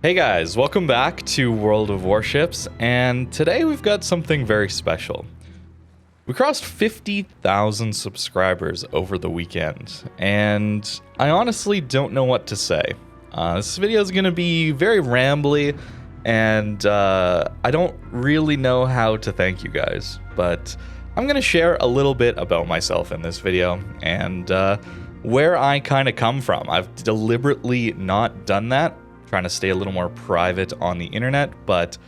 Hey guys, welcome back to World of Warships, and today we've got something very special. We crossed 50,000 subscribers over the weekend, and I honestly don't know what to say. This video is going to be very rambly, and I don't really know how to thank you guys, but I'm going to share a little bit about myself in this video, and where I kind of come from. I've deliberately not done that, trying to stay a little more private on the internet, but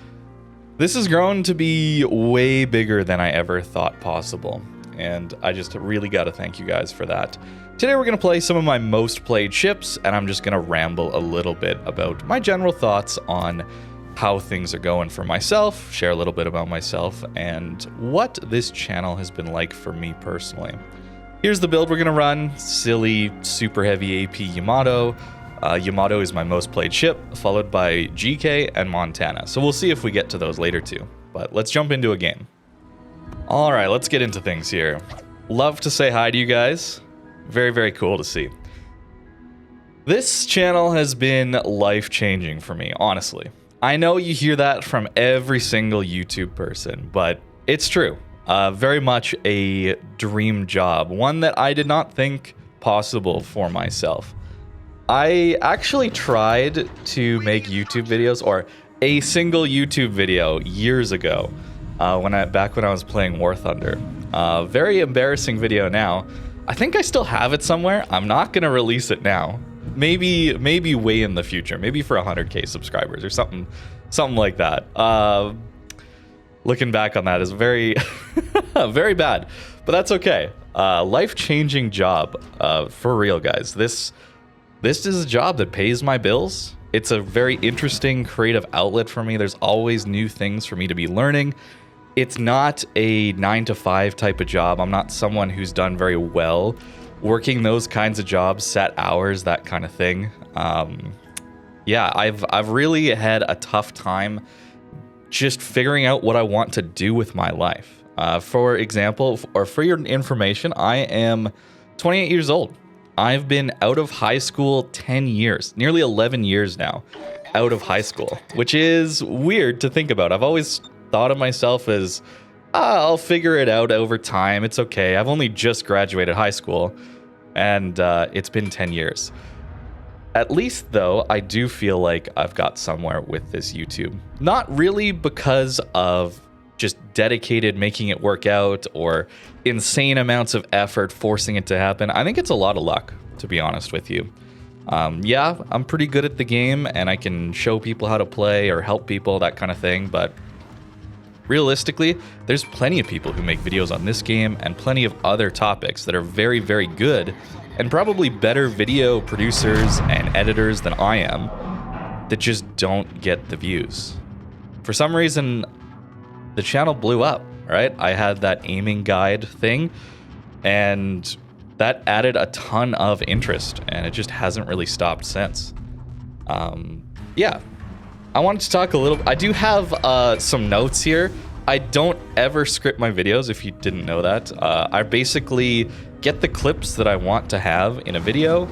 this has grown to be way bigger than I ever thought possible, and I just really got to thank you guys for that. Today we're going to play some of my most played ships, and I'm just going to ramble a little bit about my general thoughts on how things are going for myself, share a little bit about myself, and what this channel has been like for me personally. Here's the build we're going to run. Silly, super heavy AP Yamato. Yamato is my most played ship, followed by GK and Montana. So we'll see if we get to those later too. But let's jump into a game. All right, let's get into things here. Love to say hi to you guys. Very, very cool to see. This channel has been life-changing for me, honestly. I know you hear that from every single YouTube person, but it's true. Very much a dream job, one that I did not think possible for myself. I actually tried to make YouTube videos, or a single YouTube video years ago, back when I was playing War Thunder. Very embarrassing video now. I think I still have it somewhere. I'm not gonna release it now. Maybe way in the future. Maybe for 100K subscribers or something like that. Looking back on that is very, very bad, but that's okay. Life-changing job, for real, guys. This is a job that pays my bills. It's a very interesting creative outlet for me. There's always new things for me to be learning. It's not a 9-to-5 type of job. I'm not someone who's done very well working those kinds of jobs, set hours, that kind of thing. Yeah, I've really had a tough time just figuring out what I want to do with my life. For example, or for your information, I am 28 years old. I've been out of high school 10 years, nearly 11 years now, out of high school, which is weird to think about. I've always thought of myself as, I'll figure it out over time. It's okay. I've only just graduated high school, and it's been 10 years. At least, though, I do feel like I've got somewhere with this YouTube. Not really because of just dedicated making it work out or insane amounts of effort forcing it to happen. I think it's a lot of luck, to be honest with you. Yeah, I'm pretty good at the game and I can show people how to play or help people, that kind of thing, but realistically, there's plenty of people who make videos on this game and plenty of other topics that are very, very good and probably better video producers and editors than I am that just don't get the views. For some reason, the channel blew up, right? I had that aiming guide thing, and that added a ton of interest, and it just hasn't really stopped since. Yeah, I wanted to talk a little. I do have some notes here. I don't ever script my videos, if you didn't know that. I basically get the clips that I want to have in a video,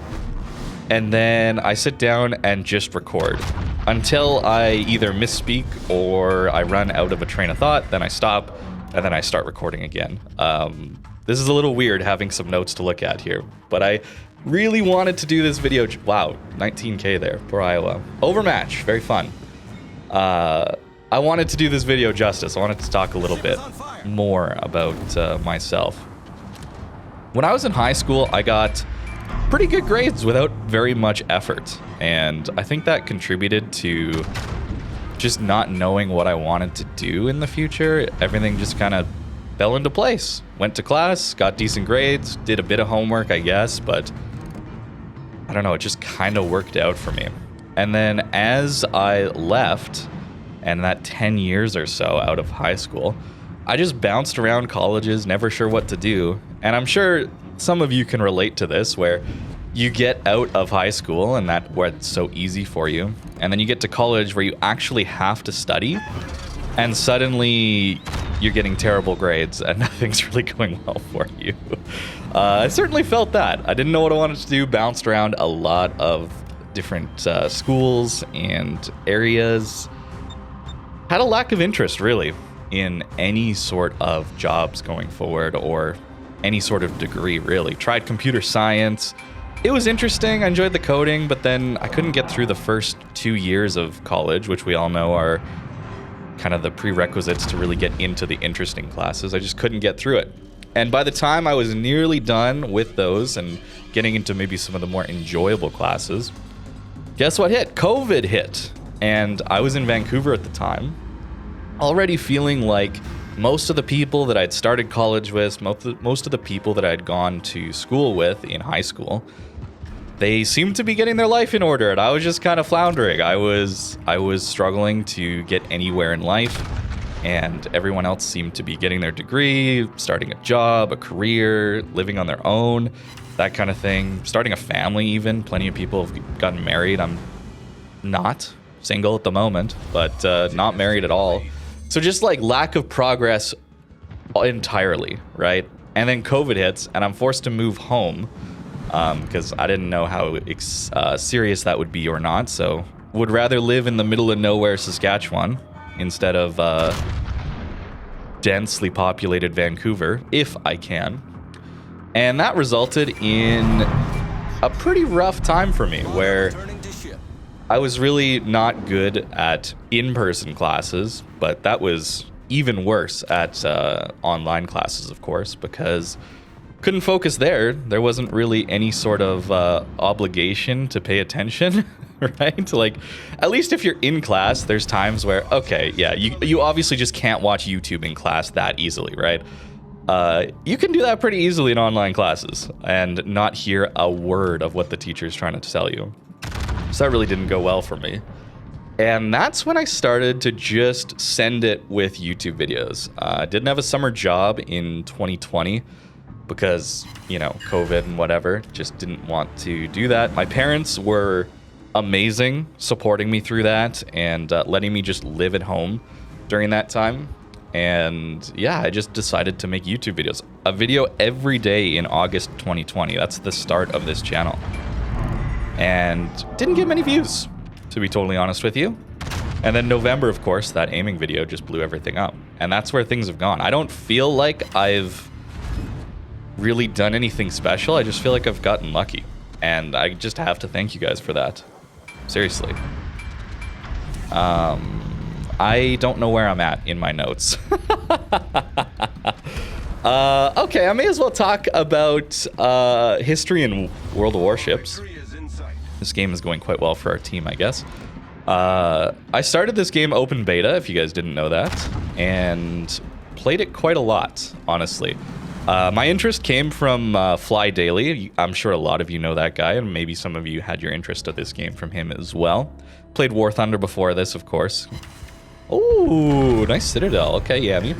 and then I sit down and just record until I either misspeak or I run out of a train of thought, then I stop, and then I start recording again. This is a little weird having some notes to look at here, but I really wanted to do this video. Wow, 19K there for Iowa. Overmatch, very fun. I wanted to do this video justice. I wanted to talk a little bit more about myself. When I was in high school, I got pretty good grades without very much effort, and I think that contributed to just not knowing what I wanted to do in the future. Everything just kind of fell into place. Went to class, got decent grades, did a bit of homework, I guess, but I don't know, it just kind of worked out for me. And then as I left, and that 10 years or so out of high school, I just bounced around colleges, never sure what to do. And I'm sure some of you can relate to this, where you get out of high school and that where it's so easy for you, and then you get to college where you actually have to study, and suddenly you're getting terrible grades and nothing's really going well for you. I certainly felt that. I didn't know what I wanted to do, bounced around a lot of different schools and areas. Had a lack of interest, really, in any sort of jobs going forward or any sort of degree, really. Tried computer science. It was interesting. I enjoyed the coding, but then I couldn't get through the first 2 years of college, which we all know are kind of the prerequisites to really get into the interesting classes. I just couldn't get through it. And by the time I was nearly done with those and getting into maybe some of the more enjoyable classes, guess what hit? COVID hit. And I was in Vancouver at the time, already feeling like most of the people that I'd started college with, most of the people that I'd gone to school with in high school, they seemed to be getting their life in order, and I was just kind of floundering. I was struggling to get anywhere in life, and everyone else seemed to be getting their degree, starting a job, a career, living on their own, that kind of thing. Starting a family even. Plenty of people have gotten married. I'm not single at the moment, but not married at all. So just like lack of progress entirely, right? And then COVID hits, and I'm forced to move home because I didn't know how serious that would be or not. So would rather live in the middle of nowhere, Saskatchewan, instead of densely populated Vancouver, if I can. And that resulted in a pretty rough time for me, where I was really not good at in-person classes, but that was even worse at online classes, of course, because couldn't focus there. There wasn't really any sort of obligation to pay attention, right? Like, at least if you're in class, there's times where, okay, yeah, you obviously just can't watch YouTube in class that easily, right? You can do that pretty easily in online classes and not hear a word of what the teacher's trying to tell you. So that really didn't go well for me. And that's when I started to just send it with YouTube videos. I didn't have a summer job in 2020 because, you know, COVID and whatever, just didn't want to do that. My parents were amazing, supporting me through that and letting me just live at home during that time. And yeah, I just decided to make YouTube videos. A video every day in August 2020. That's the start of this channel. And didn't get many views, to be totally honest with you. And then November, of course, that aiming video just blew everything up. And that's where things have gone. I don't feel like I've really done anything special. I just feel like I've gotten lucky. And I just have to thank you guys for that. Seriously. I don't know where I'm at in my notes. Okay, I may as well talk about history in World of Warships. This game is going quite well for our team, I guess. I started this game open beta, if you guys didn't know that, and played it quite a lot, honestly. My interest came from Fly Daily. I'm sure a lot of you know that guy, and maybe some of you had your interest of this game from him as well. Played War Thunder before this, of course. Ooh, nice Citadel. Okay, Yami.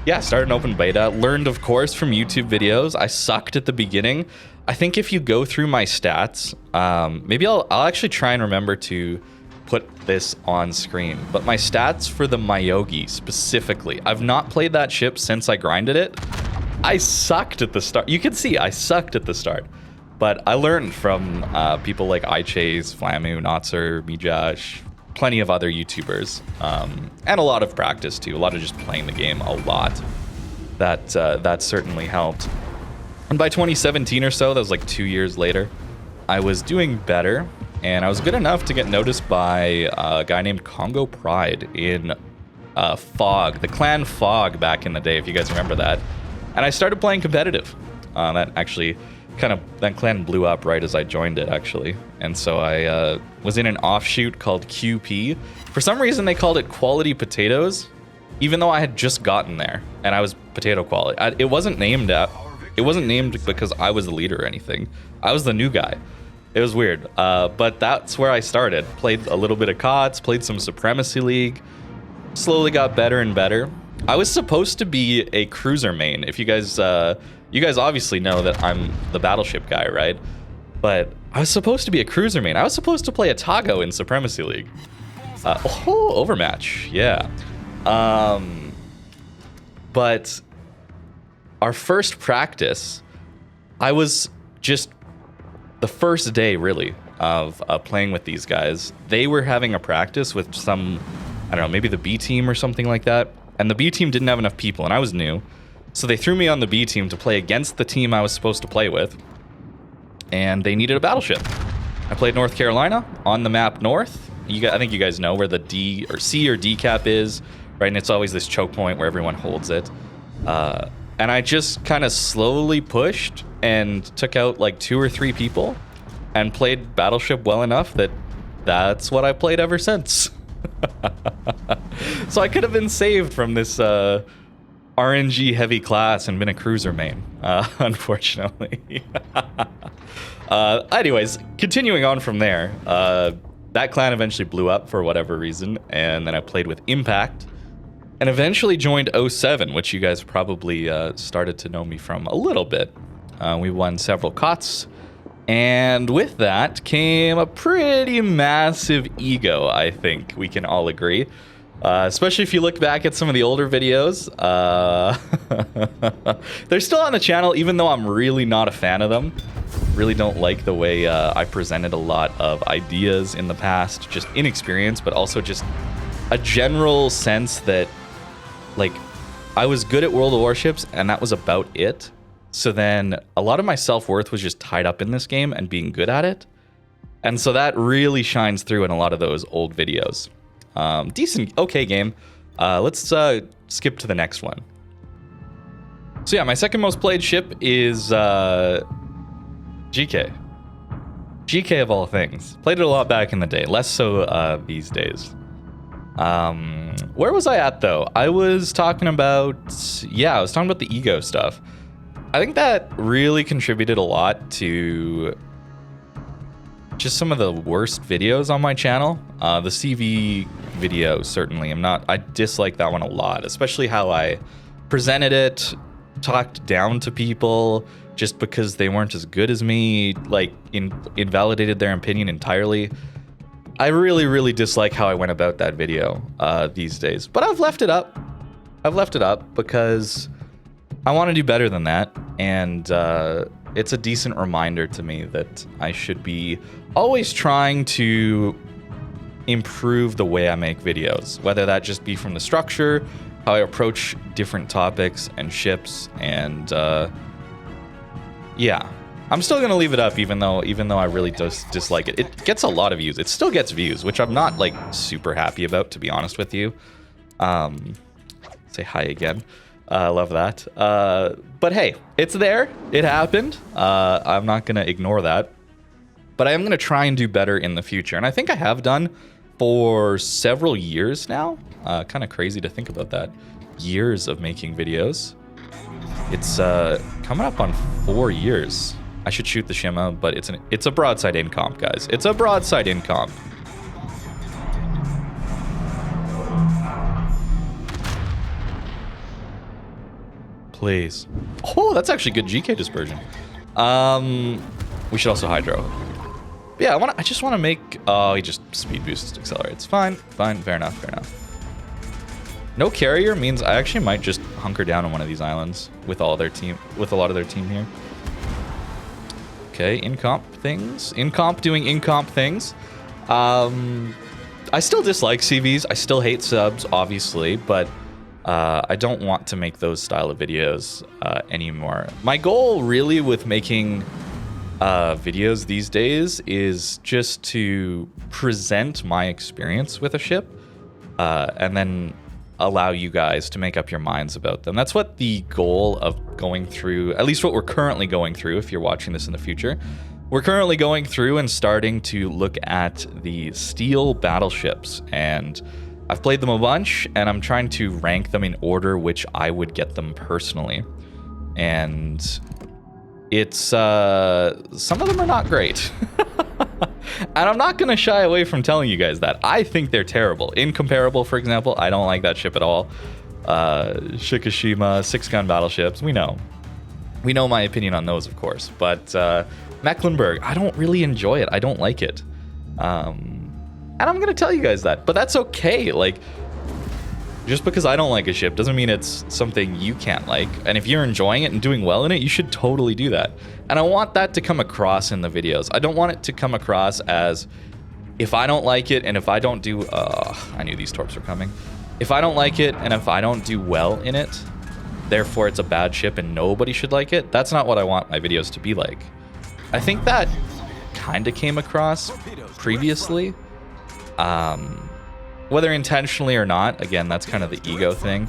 Yeah, started an open beta. Learned, of course, from YouTube videos. I sucked at the beginning. I think if you go through my stats, maybe I'll actually try and remember to put this on screen. But my stats for the Myogi specifically, I've not played that ship since I grinded it. I sucked at the start. You can see I sucked at the start. But I learned from people like iChase, Flamu, Notzer, Mijosh, plenty of other YouTubers, and a lot of practice too. A lot of just playing the game a lot. That certainly helped. And by 2017 or so, that was like 2 years later, I was doing better, and I was good enough to get noticed by a guy named Congo Pride in Fog, the clan Fog back in the day, if you guys remember that. And I started playing competitive. That clan blew up right as I joined it, actually. And so I was in an offshoot called QP. For some reason, they called it Quality Potatoes, even though I had just gotten there, and I was potato quality. It wasn't named because I was the leader or anything. I was the new guy. It was weird. But that's where I started. Played a little bit of COTS, played some Supremacy League, slowly got better and better. I was supposed to be a cruiser main. If you guys obviously know that I'm the battleship guy, right? But I was supposed to be a cruiser main. I was supposed to play a Tago in Supremacy League. Overmatch, yeah. But our first practice, I was just the first day, really, of playing with these guys, they were having a practice with some, I don't know, maybe the B team or something like that. And the B team didn't have enough people, and I was new. So they threw me on the B team to play against the team I was supposed to play with. And they needed a battleship. I played North Carolina on the map North. I think you guys know where the D or C or D cap is, right? And it's always this choke point where everyone holds it. And I just kind of slowly pushed and took out like 2 or 3 people and played Battleship well enough that that's what I played ever since. So I could have been saved from this RNG heavy class and been a cruiser main, unfortunately. Anyways, continuing on from there, that clan eventually blew up for whatever reason, and then I played with Impact. And eventually joined 07, which you guys probably started to know me from a little bit. We won several COTS, and with that came a pretty massive ego, I think we can all agree. Especially if you look back at some of the older videos. They're still on the channel, even though I'm really not a fan of them. Really don't like the way I presented a lot of ideas in the past. Just inexperience, but also just a general sense that like, I was good at World of Warships, and that was about it. So then a lot of my self-worth was just tied up in this game and being good at it. And so that really shines through in a lot of those old videos. Decent, okay game. Let's skip to the next one. So yeah, my second most played ship is GK. GK of all things. Played it a lot back in the day, less so these days. Where was I at though? I was talking about the ego stuff. I think that really contributed a lot to just some of the worst videos on my channel. The CV video, certainly. I dislike that one a lot, especially how I presented it, talked down to people just because they weren't as good as me, like invalidated their opinion entirely. I really, really dislike how I went about that video these days. But I've left it up. Because I want to do better than that. And it's a decent reminder to me that I should be always trying to improve the way I make videos. Whether that just be from the structure, how I approach different topics and ships, and yeah. I'm still gonna leave it up, even though I really dislike it. It gets a lot of views. It still gets views, which I'm not like super happy about, to be honest with you. Say hi again. I love that. But hey, it's there. It happened. I'm not gonna ignore that. But I am gonna try and do better in the future, and I think I have done for several years now. Kind of crazy to think about that. Years of making videos. It's coming up on 4 years. I should shoot the Shima, but it's a broadside in comp, guys. It's a broadside in comp. Please. Oh, that's actually good GK dispersion. We should also hydro. Yeah, I just want to make. Oh, he just speed boosts accelerates. Fine, fair enough. No carrier means I actually might just hunker down on one of these islands with a lot of their team here. Okay, in-comp things. In-comp doing in-comp things. I still dislike CVs. I still hate subs, obviously, but I don't want to make those style of videos anymore. My goal really with making videos these days is just to present my experience with a ship and then allow you guys to make up your minds about them. That's what the goal of going through, at least what we're currently going through, if you're watching this in the future. We're currently going through and starting to look at the steel battleships, and I've played them a bunch, and I'm trying to rank them in order which I would get them personally. And it's, some of them are not great. And I'm not going to shy away from telling you guys that. I think they're terrible. Incomparable, for example, I don't like that ship at all. Shikishima, 6-gun battleships, we know. We know my opinion on those, of course. But Mecklenburg, I don't really enjoy it. I don't like it. And I'm going to tell you guys that. But that's okay. Like, Just because I don't like a ship doesn't mean it's something you can't like. And if you're enjoying it and doing well in it, you should totally do that. And I want that to come across in the videos. I don't want it to come across as if I don't like it and if I don't do... I knew these torps were coming. If I don't like it and if I don't do well in it, therefore it's a bad ship and nobody should like it. That's not what I want my videos to be like. I think that kind of came across previously. Whether intentionally or not, again, that's kind of the ego thing.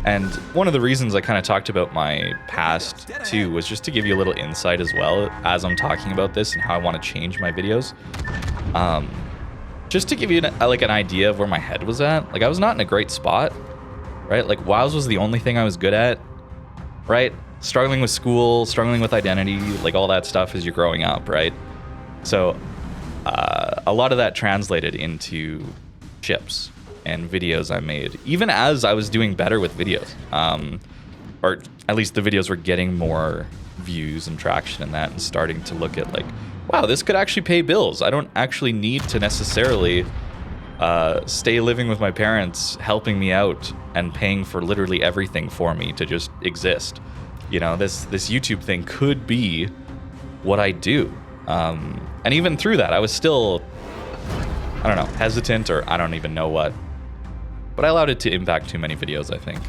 And one of the reasons I kind of talked about my past too was just to give you a little insight as well as I'm talking about this and how I want to change my videos. Just to give you an idea of where my head was at. Like, I was not in a great spot, right? Like, WoWs was the only thing I was good at, right? Struggling with school, struggling with identity, like all that stuff as you're growing up, right? So a lot of that translated into ships and videos I made, even as I was doing better with videos. Or at least the videos were getting more views and traction in that and starting to look at like, wow, this could actually pay bills. I don't actually need to necessarily stay living with my parents, helping me out and paying for literally everything for me to just exist. You know, this YouTube thing could be what I do. And even through that, I was still, I don't know, hesitant or I don't even know what. But I allowed it to impact too many videos, I think.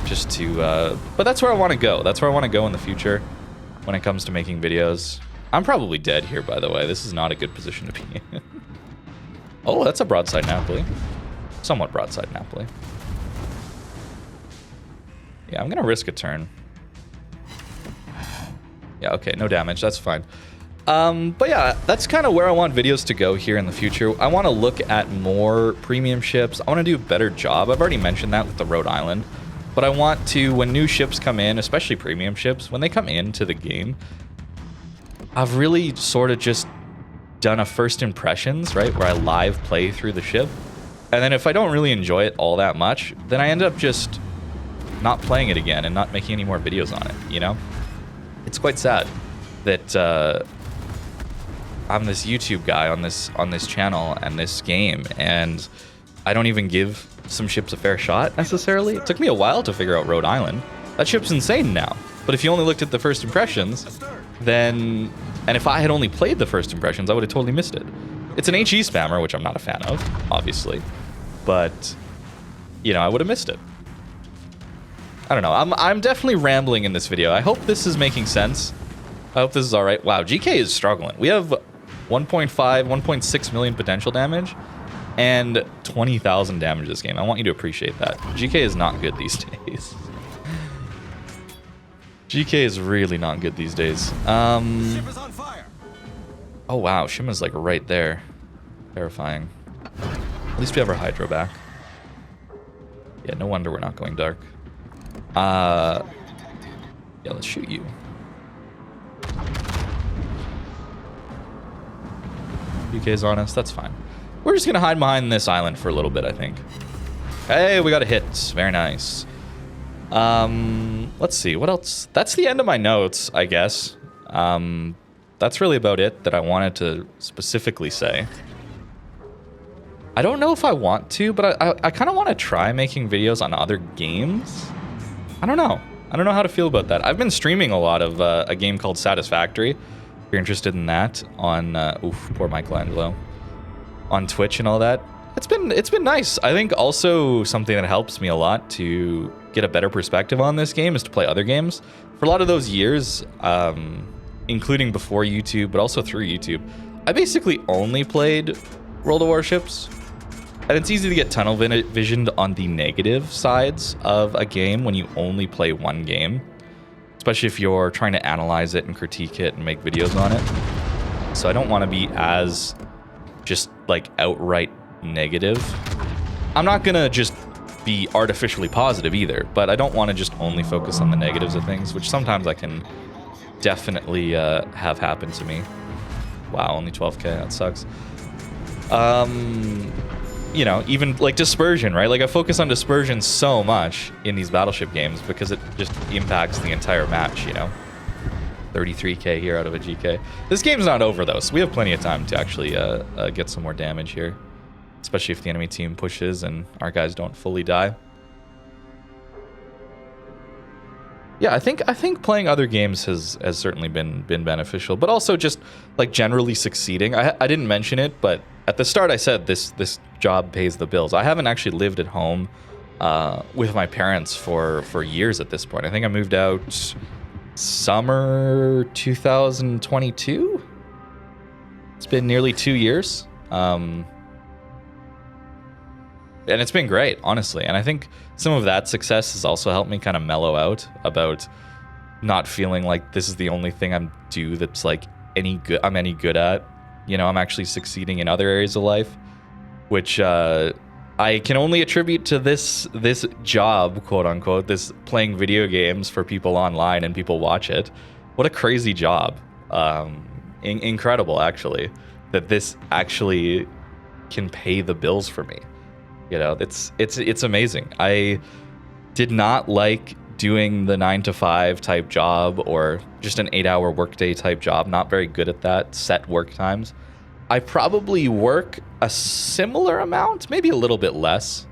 Just to, but that's where I want to go. That's where I want to go in the future when it comes to making videos. I'm probably dead here, by the way. This is not a good position to be in. Oh, that's a broadside Napoli. Somewhat broadside Napoli. Yeah, I'm going to risk a turn. Yeah, okay, no damage. That's fine. But yeah, that's kind of where I want videos to go here in the future. I want to look at more premium ships. I want to do a better job. I've already mentioned that with the Rhode Island. But I want to, when new ships come in, especially premium ships, when they come into the game, I've really sort of just done a first impressions, right? Where I live play through the ship. And then if I don't really enjoy it all that much, then I end up just not playing it again and not making any more videos on it, you know? It's quite sad that I'm this YouTube guy on this channel and this game, and I don't even give some ships a fair shot necessarily. It took me a while to figure out Rhode Island. That ship's insane now. But if you only looked at the first impressions, then, and if I had only played the first impressions, I would have totally missed it. It's an HE spammer, which I'm not a fan of, obviously, but you know, I would have missed it. I don't know. I'm definitely rambling in this video. I hope this is making sense. I hope this is all right. Wow, GK is struggling. We have 1.5, 1.6 million potential damage and 20,000 damage this game. I want you to appreciate that. GK is not good these days. GK is really not good these days. Oh wow, Shima's like right there. Terrifying. At least we have our Hydro back. Yeah, no wonder we're not going dark. Yeah, let's shoot you. UK's on us, that's fine. We're just gonna hide behind this island for a little bit, I think. Hey, we got a hit. Very nice. Let's see, what else? That's the end of my notes, I guess. That's really about it that I wanted to specifically say. I don't know if I want to, but I kind of want to try making videos on other games. I don't know. I don't know how to feel about that. I've been streaming a lot of a game called Satisfactory. If you're interested in that on, oof, poor Michelangelo. On Twitch and all that. It's been nice. I think also something that helps me a lot to get a better perspective on this game is to play other games. For a lot of those years, including before YouTube, but also through YouTube, I basically only played World of Warships. And it's easy to get tunnel visioned on the negative sides of a game when you only play one game. Especially if you're trying to analyze it and critique it and make videos on it. So I don't want to be as just like outright negative. I'm not gonna just be artificially positive either, but I don't want to just only focus on the negatives of things, which sometimes I can definitely have happen to me. Wow, only 12k, that sucks. You know, even like dispersion, right? Like I focus on dispersion so much in these battleship games because it just impacts the entire match, you know? 33k here out of a GK. This game's not over though, so we have plenty of time to actually get some more damage here. especially if the enemy team pushes and our guys don't fully die. Yeah, I think playing other games has certainly been beneficial, but also just like generally succeeding. I didn't mention it, but at the start I said this job pays the bills. I haven't actually lived at home with my parents for years at this point. I think I moved out summer 2022. It's been nearly 2 years. And it's been great, honestly. And I think some of that success has also helped me kind of mellow out about not feeling like this is the only thing I'm that's like I'm any good at. You know, I'm actually succeeding in other areas of life, which I can only attribute to this job, quote unquote, this playing video games for people online and people watch it. What a crazy job. Incredible, actually, that this actually can pay the bills for me. You know, it's amazing. I did not like doing the 9-to-5 type job or just an 8-hour workday type job. Not very good at that, set work times. I probably work a similar amount, maybe a little bit less.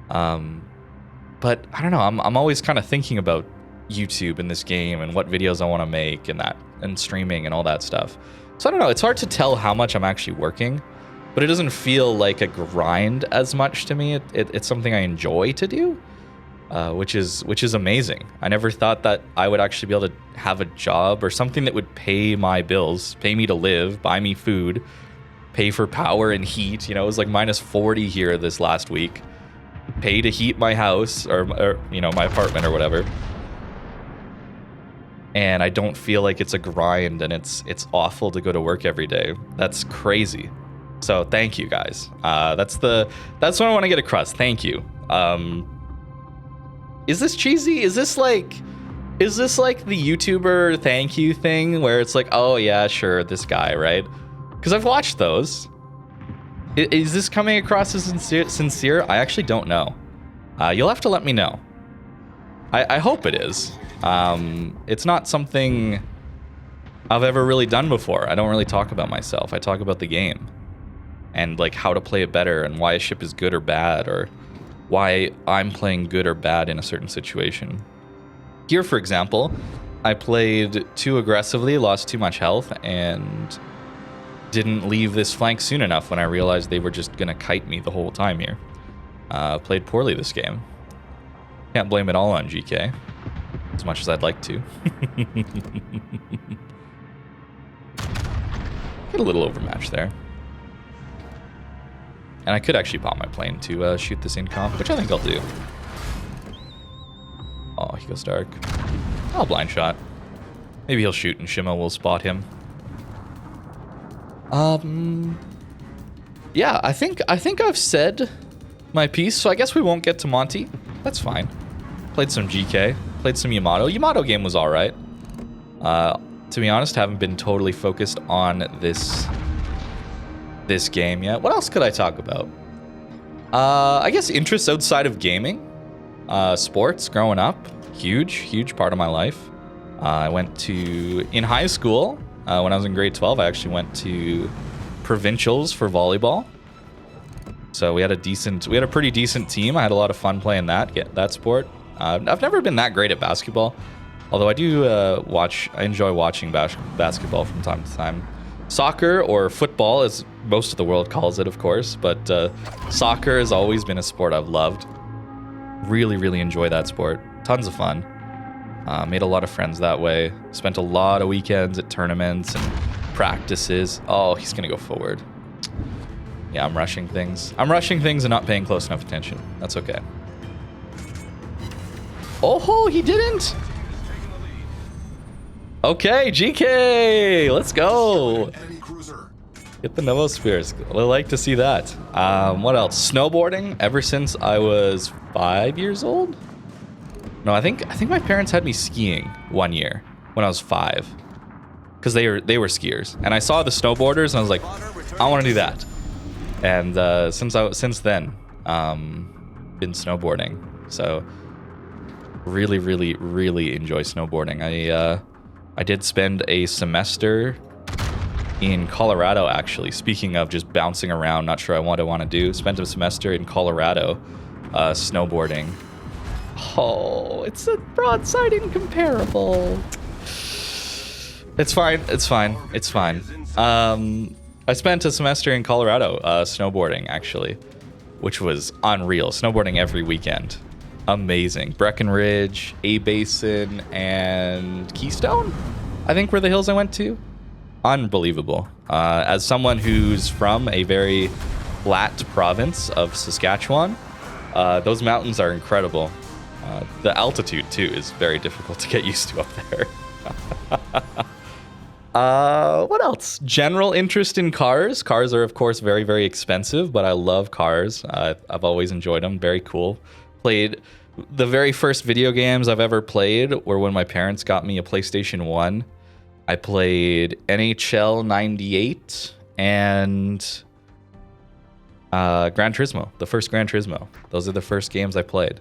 But I don't know, I'm always kind of thinking about YouTube and this game and what videos I want to make and streaming and all that stuff. So I don't know, it's hard to tell how much I'm actually working. But it doesn't feel like a grind as much to me. It's something I enjoy to do, which is amazing. I never thought that I would actually be able to have a job or something that would pay my bills, pay me to live, buy me food, pay for power and heat. You know, it was like minus 40 here this last week. Pay to heat my house or you know, my apartment or whatever. And I don't feel like it's a grind and it's awful to go to work every day. That's crazy. So thank you guys. That's what I want to get across. Thank you. Is this cheesy? Is this like the YouTuber thank you thing where it's like, oh yeah, sure, this guy, right? Because I've watched those. Is this coming across as sincere? I actually don't know. You'll have to let me know. I hope it is. It's not something I've ever really done before. I don't really talk about myself. I talk about the game. And like how to play it better and why a ship is good or bad or why I'm playing good or bad in a certain situation. Here, for example, I played too aggressively, lost too much health, and didn't leave this flank soon enough when I realized they were just going to kite me the whole time here. Played poorly this game. Can't blame it all on GK, as much as I'd like to. Get a little overmatched there. And I could actually pop my plane to shoot this in comp, which I think I'll do. Oh, he goes dark. I'll blind shot. Maybe he'll shoot and Shima will spot him. Yeah, I think I've said my piece, so I guess we won't get to Monty. That's fine. Played some GK, played some Yamato. Yamato game was alright. To be honest, haven't been totally focused on this game yet. What else could I talk about? I guess interests outside of gaming. Sports growing up. Huge part of my life. I went in high school, when I was in grade 12, I actually went to provincials for volleyball. So we had a pretty decent team. I had a lot of fun playing that sport. I've never been that great at basketball, although I enjoy watching basketball from time to time. Soccer, or football as most of the world calls it, of course, but soccer has always been a sport I've loved. Really enjoy that sport. Tons of fun. Made a lot of friends that way. Spent a lot of weekends at tournaments and practices. Oh, he's gonna go forward. Yeah, I'm rushing things. And not paying close enough attention. That's okay. Oh, he didn't! Okay, GK! Let's go! Get the Novospheres. I like to see that. What else? Snowboarding, ever since I was 5 years old? No, I think my parents had me skiing 1 year when I was 5. Because they were skiers. And I saw the snowboarders and I was like, I want to do that. And since then, been snowboarding. So really enjoy snowboarding. I did spend a semester in Colorado, actually. Speaking of just bouncing around, not sure what I want to do. Spent a semester in Colorado snowboarding. Oh, it's a broadside incomparable. It's fine. It's fine. It's fine. I spent a semester in Colorado snowboarding, actually, which was unreal. Snowboarding every weekend. Amazing. Breckenridge, A Basin, and Keystone, I think, were the hills I went to. Unbelievable. As someone who's from a very flat province of Saskatchewan, those mountains are incredible. The altitude, too, is very difficult to get used to up there. What else? General interest in cars. Cars are, of course, very, very expensive, but I love cars. I've always enjoyed them. Very cool. Played the very first video games I've ever played were when my parents got me a PlayStation 1. I played NHL 98 and Gran Turismo, the first Gran Turismo. Those are the first games I played.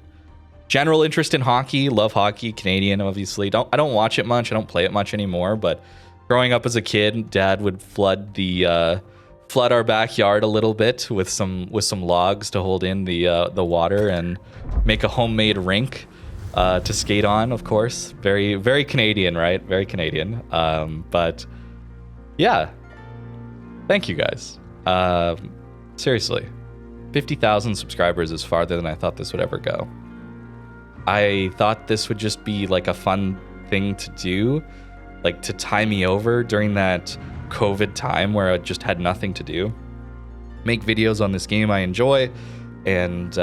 General interest in hockey. Love hockey. Canadian, obviously. I don't watch it much. I don't play it much anymore, but growing up as a kid, Dad would flood our backyard a little bit with some logs to hold in the water and make a homemade rink to skate on. Of course, very, very Canadian, right? Very Canadian. But yeah, thank you guys. Seriously, 50,000 subscribers is farther than I thought this would ever go. I thought this would just be like a fun thing to do, like to tie me over during that COVID time where I just had nothing to do. Make videos on this game I enjoy, and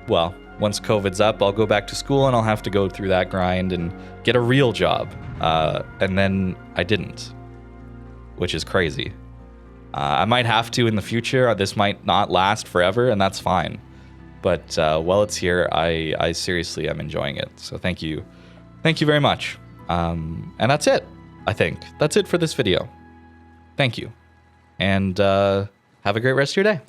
well, once COVID's up, I'll go back to school and I'll have to go through that grind and get a real job. And then I didn't, which is crazy. I might have to in the future. This might not last forever, and that's fine. But while it's here, I seriously am enjoying it. So thank you. Thank you very much. And that's it, I think. That's it for this video. Thank you. And have a great rest of your day.